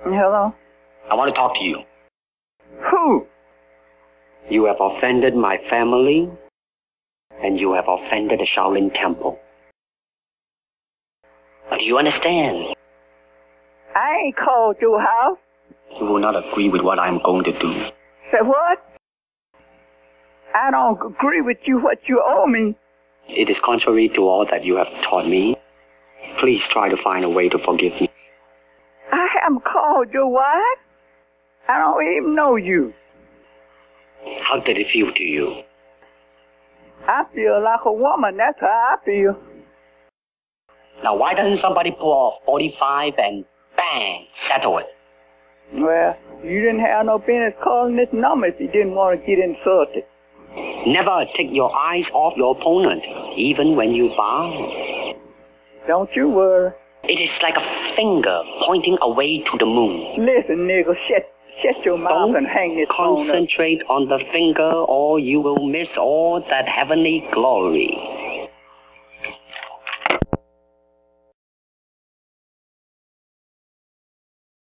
Hello? I want to talk to you. Who? You have offended my family, and you have offended the Shaolin Temple. But do you understand? I ain't called your house. You will not agree with what I'm going to do. Say what? I don't agree with you what you owe me. It is contrary to all that you have taught me. Please try to find a way to forgive me. I haven't called your wife. I don't even know you. How did it feel to you? I feel like a woman. That's how I feel. Now, why doesn't somebody pull off 45 and bang, settle it? Well, you didn't have no business calling this number if you didn't want to get insulted. Never take your eyes off your opponent, even when you bow. Don't you worry. It is like a finger pointing away to the moon. Listen, nigga, shut your mouth and hang this phone up. Concentrate on the finger or you will miss all that heavenly glory.